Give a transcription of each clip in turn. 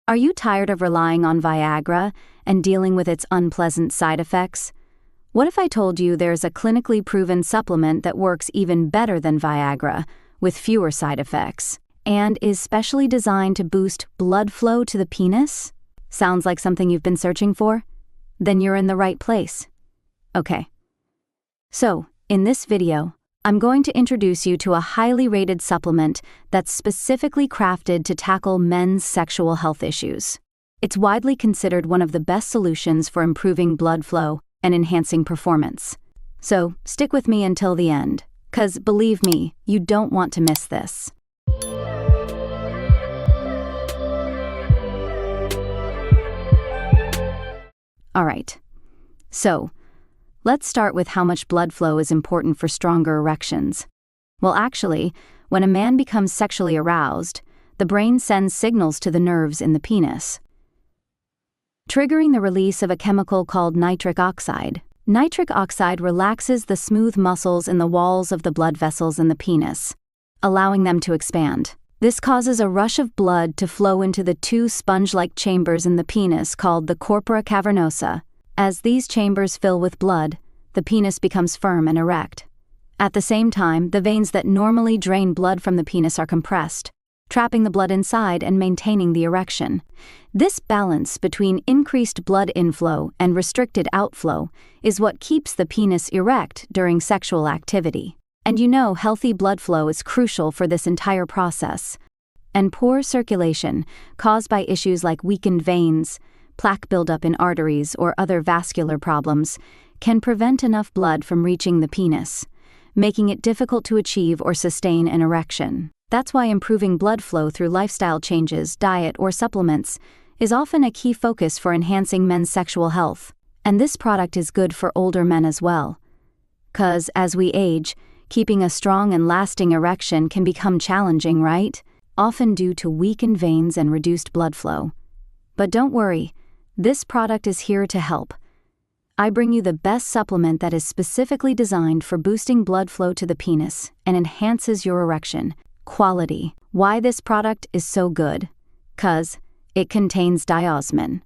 Are you tired of relying on Viagra and dealing with its unpleasant side effects? What if I told you there's a clinically proven supplement that works even better than Viagra, with fewer side effects, and is specially designed to boost blood flow to the penis? Sounds like something you've been searching for? Then you're in the right place. Okay. So, in this video, I'm going to introduce you to a highly rated supplement that's specifically crafted to tackle men's sexual health issues. It's widely considered one of the best solutions for improving blood flow and enhancing performance. So, stick with me until the end, 'cause believe me, you don't want to miss this. Alright, so let's start with how much blood flow is important for stronger erections. Well, actually, when a man becomes sexually aroused, the brain sends signals to the nerves in the penis, triggering the release of a chemical called nitric oxide. Nitric oxide relaxes the smooth muscles in the walls of the blood vessels in the penis, allowing them to expand. This causes a rush of blood to flow into the two sponge-like chambers in the penis called the corpora cavernosa. As these chambers fill with blood, the penis becomes firm and erect. At the same time, the veins that normally drain blood from the penis are compressed, trapping the blood inside and maintaining the erection. This balance between increased blood inflow and restricted outflow is what keeps the penis erect during sexual activity. And you know, healthy blood flow is crucial for this entire process. And poor circulation, caused by issues like weakened veins, plaque buildup in arteries, or other vascular problems, can prevent enough blood from reaching the penis, making it difficult to achieve or sustain an erection. That's why improving blood flow through lifestyle changes, diet, or supplements is often a key focus for enhancing men's sexual health. And this product is good for older men as well. 'Cause as we age, keeping a strong and lasting erection can become challenging, right? Often due to weakened veins and reduced blood flow. But don't worry, this product is here to help. I bring you the best supplement that is specifically designed for boosting blood flow to the penis and enhances your erection. Quality. Why this product is so good? 'Cause it contains diosmin.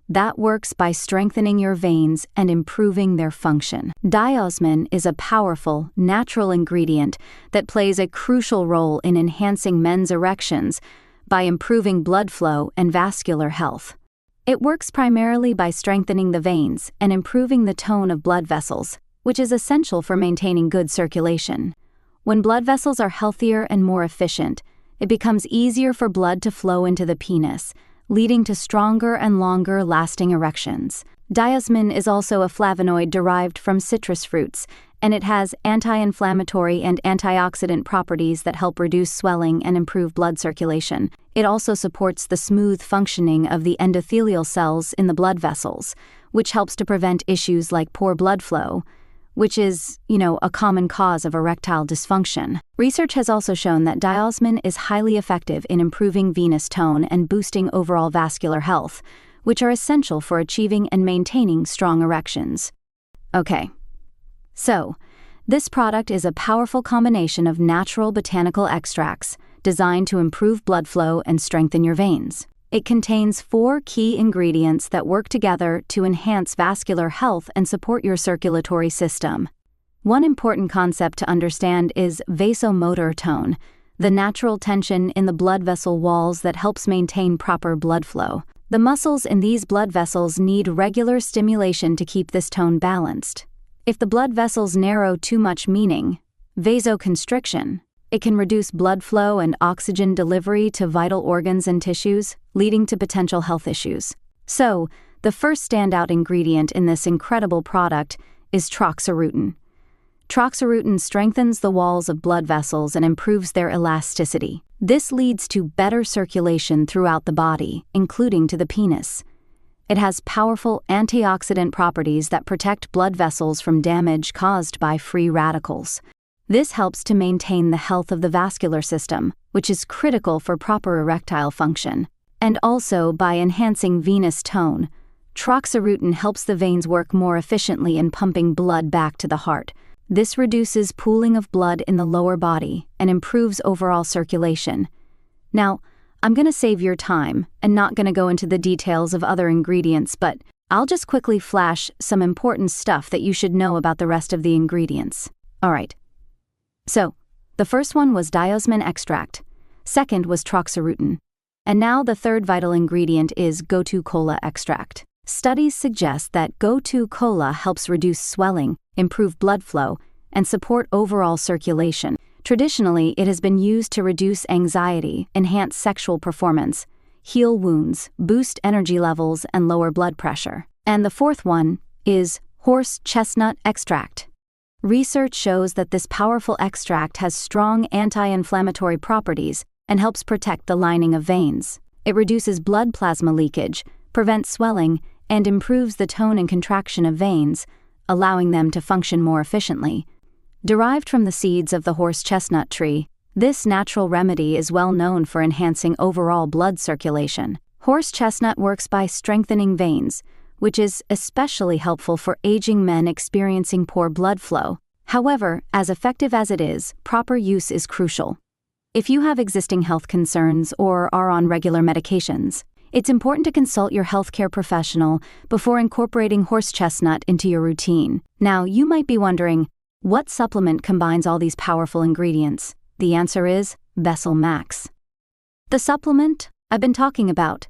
That works by strengthening your veins and improving their function. Diosmin is a powerful, natural ingredient that plays a crucial role in enhancing men's erections by improving blood flow and vascular health. It works primarily by strengthening the veins and improving the tone of blood vessels, which is essential for maintaining good circulation. When blood vessels are healthier and more efficient, it becomes easier for blood to flow into the penis, leading to stronger and longer-lasting erections. Diosmin is also a flavonoid derived from citrus fruits, and it has anti-inflammatory and antioxidant properties that help reduce swelling and improve blood circulation. It also supports the smooth functioning of the endothelial cells in the blood vessels, which helps to prevent issues like poor blood flow, which is, a common cause of erectile dysfunction. Research has also shown that diosmin is highly effective in improving venous tone and boosting overall vascular health, which are essential for achieving and maintaining strong erections. Okay. So, this product is a powerful combination of natural botanical extracts designed to improve blood flow and strengthen your veins. It contains 4 key ingredients that work together to enhance vascular health and support your circulatory system. One important concept to understand is vasomotor tone, the natural tension in the blood vessel walls that helps maintain proper blood flow. The muscles in these blood vessels need regular stimulation to keep this tone balanced. If the blood vessels narrow too much, meaning vasoconstriction, it can reduce blood flow and oxygen delivery to vital organs and tissues, leading to potential health issues. So, the first standout ingredient in this incredible product is troxarutin. Troxarutin strengthens the walls of blood vessels and improves their elasticity. This leads to better circulation throughout the body, including to the penis. It has powerful antioxidant properties that protect blood vessels from damage caused by free radicals. This helps to maintain the health of the vascular system, which is critical for proper erectile function. And also by enhancing venous tone, troxarutin helps the veins work more efficiently in pumping blood back to the heart. This reduces pooling of blood in the lower body and improves overall circulation. Now, I'm gonna save your time and not gonna go into the details of other ingredients, but I'll just quickly flash some important stuff that you should know about the rest of the ingredients. Alright. So, the first one was diosmin extract. Second was troxarutin. And now the third vital ingredient is gotu kola extract. Studies suggest that gotu kola helps reduce swelling, improve blood flow, and support overall circulation. Traditionally, it has been used to reduce anxiety, enhance sexual performance, heal wounds, boost energy levels, and lower blood pressure. And the fourth one is horse chestnut extract. Research shows that this powerful extract has strong anti-inflammatory properties and helps protect the lining of veins. It reduces blood plasma leakage, prevents swelling, and improves the tone and contraction of veins, allowing them to function more efficiently. Derived from the seeds of the horse chestnut tree, this natural remedy is well known for enhancing overall blood circulation. Horse chestnut works by strengthening veins, which is especially helpful for aging men experiencing poor blood flow. However, as effective as it is, proper use is crucial. If you have existing health concerns or are on regular medications, it's important to consult your healthcare professional before incorporating horse chestnut into your routine. Now, you might be wondering, what supplement combines all these powerful ingredients? The answer is VesselMax. The supplement I've been talking about.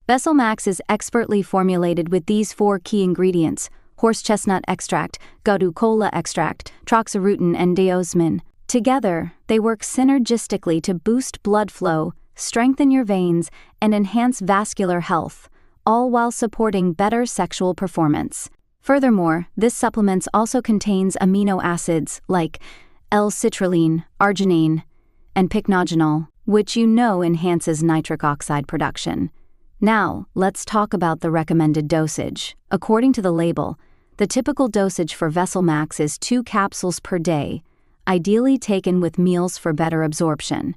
VesselMax is expertly formulated with these 4 key ingredients: horse chestnut extract, gotu kola extract, troxarutin, and diosmin. Together, they work synergistically to boost blood flow, strengthen your veins, and enhance vascular health, all while supporting better sexual performance. Furthermore, this supplement also contains amino acids like L-Citrulline, arginine, and pycnogenol, which enhances nitric oxide production. Now, let's talk about the recommended dosage. According to the label, the typical dosage for VesselMax is 2 capsules per day, ideally taken with meals for better absorption.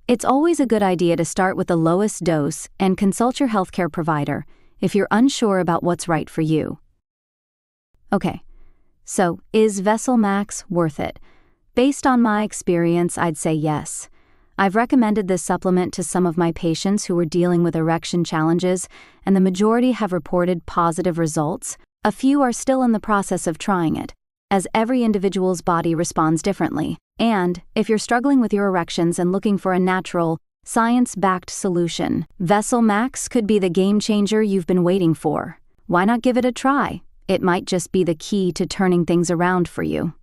It's always a good idea to start with the lowest dose and consult your healthcare provider if you're unsure about what's right for you. Okay, so is VesselMax worth it? Based on my experience, I'd say yes. I've recommended this supplement to some of my patients who were dealing with erection challenges, and the majority have reported positive results. A few are still in the process of trying it, as every individual's body responds differently. And if you're struggling with your erections and looking for a natural, science-backed solution, VesselMax could be the game changer you've been waiting for. Why not give it a try? It might just be the key to turning things around for you.